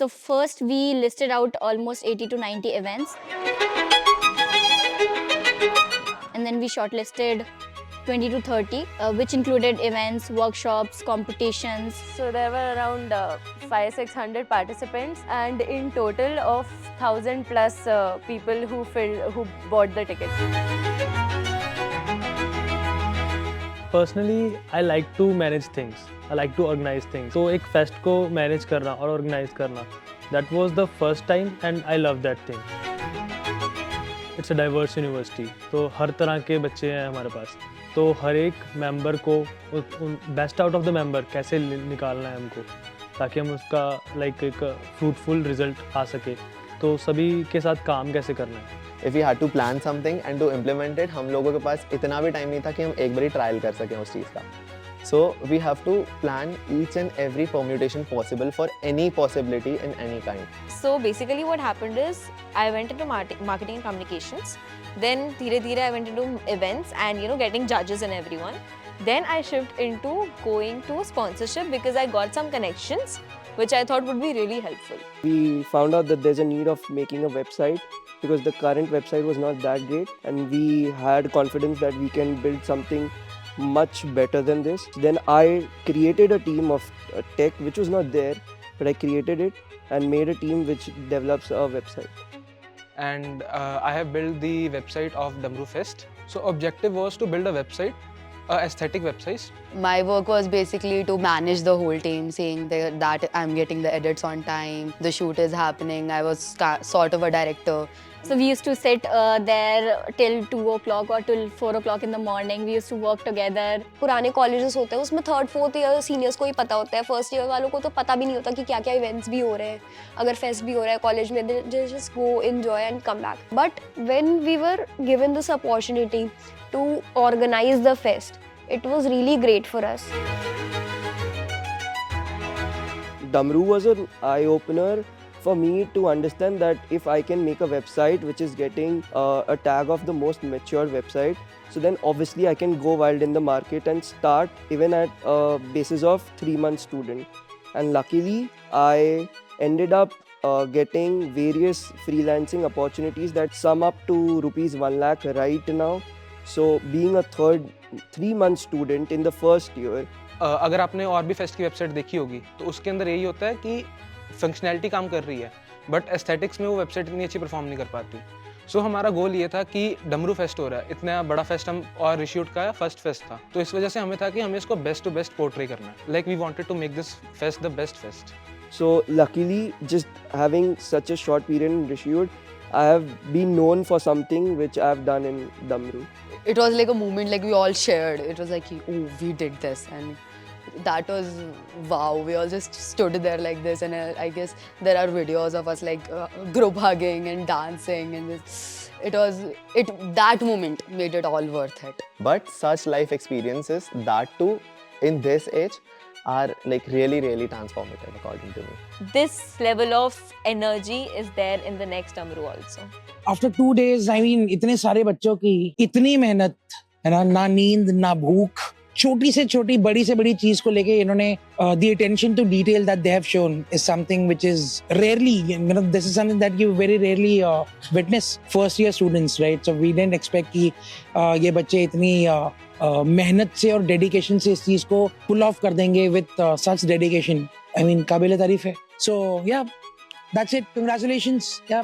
So first we listed out almost 80 to 90 events. And then we shortlisted 20 to 30, which included events, workshops, competitions. So there were around 500-600 participants, and in total of 1,000 plus people who bought the ticket. Personally, I like to manage things. I like to organize things. So एक fest को manage करना और organise करना, that was the first time and I love that thing. It's a diverse university, तो हर तरह के बच्चे हैं हमारे पास. तो हर एक मेंबर को best out of the member कैसे निकालना है हमको, ताकि हम उसका लाइक एक फ्रूटफुल रिजल्ट आ सके. तो सभी के साथ काम कैसे करना है. If we had to plan something and to implement it, हम लोगों के पास इतना भी टाइम नहीं था कि हम एक बारी ट्रायल कर सकें उस चीज़ का. So we have to plan each and every permutation possible for any possibility in any kind. So basically what happened is I went into marketing and communications. Then धीरे-धीरे I went into events and getting judges and everyone. Then I shifted into going to sponsorship because I got some connections which I thought would be really helpful. We found out that there's a need of making a website because the current website was not that great, and we had confidence that we can build something much better than this. Then I created a team of tech which was not there, but I created it and made a team which develops a website. And I have built the website of Damru Fest. So objective was to build a website, aesthetic website. My work was basically to manage the whole team, saying that I'm getting the edits on time, the shoot is happening. I was sort of a director. So we used to sit there till 2 o'clock or till 4 o'clock in the morning. We used to work together. पुराने colleges होते हैं उसमें 3rd 4th year seniors को ही पता होता है. First year वालों को तो पता भी नहीं होता कि क्या क्या इवेंट्स भी हो रहे हैं. अगर फेस्ट भी हो रहा है कॉलेज में, they just go enjoy and come back. But when we were given this opportunity to organize the fest, it was really great for us. Damru was an eye-opener for me to understand that if I can make a website which is getting a tag of the most mature website, so then obviously I can go wild in the market and start even at a basis of 3-month student. And luckily, I ended up getting various freelancing opportunities that sum up to rupees 1 lakh right now. So being a 3-month student in the first year. अगर आपने और भी fest की website देखी होगी तो उसके अंदर यही होता है कि फंक्शनैलिटी काम कर रही है, बट एस्थेटिक्स में वो वेबसाइट इतनी अच्छी परफॉर्म नहीं कर पाती. सो हमारा गोल ये था कि डमरू फेस्ट हो रहा है, इतना बड़ा फेस्ट हम और ऋषियूट का फर्स्ट फेस्ट था, तो इस वजह से हमें था कि हमें इसको बेस्ट टू बेस्ट पोर्ट्रे करना है. Like we wanted to make this fest the best fest. So luckily, just having such a short period in Rishiyud, I have been known for something which I have done in Damru. It was like a moment, like we all shared. It was like, oh, we did this, and that was wow. We all just stood there like this, and I guess there are videos of us like group hugging and dancing, and that moment made it all worth it. But such life experiences, that too in this age, are like really, really transformative according to me. This level of energy is there in the next Damru also. After 2 days, I mean, इतने सारे बच्चों की इतनी मेहनत है ना नींद ना भूख, छोटी से छोटी बड़ी से बड़ी चीज को लेके इन्होंने the attention to detail that they have shown is something which is rarely, this is something that you very rarely witness first year students, right? So we didn't expect कि ये बच्चे इतनी मेहनत से और डेडिकेशन से इस चीज को पुल ऑफ कर देंगे with such dedication. I mean, काबिल तारीफ है. So yeah, that's it. Congratulations. Yeah.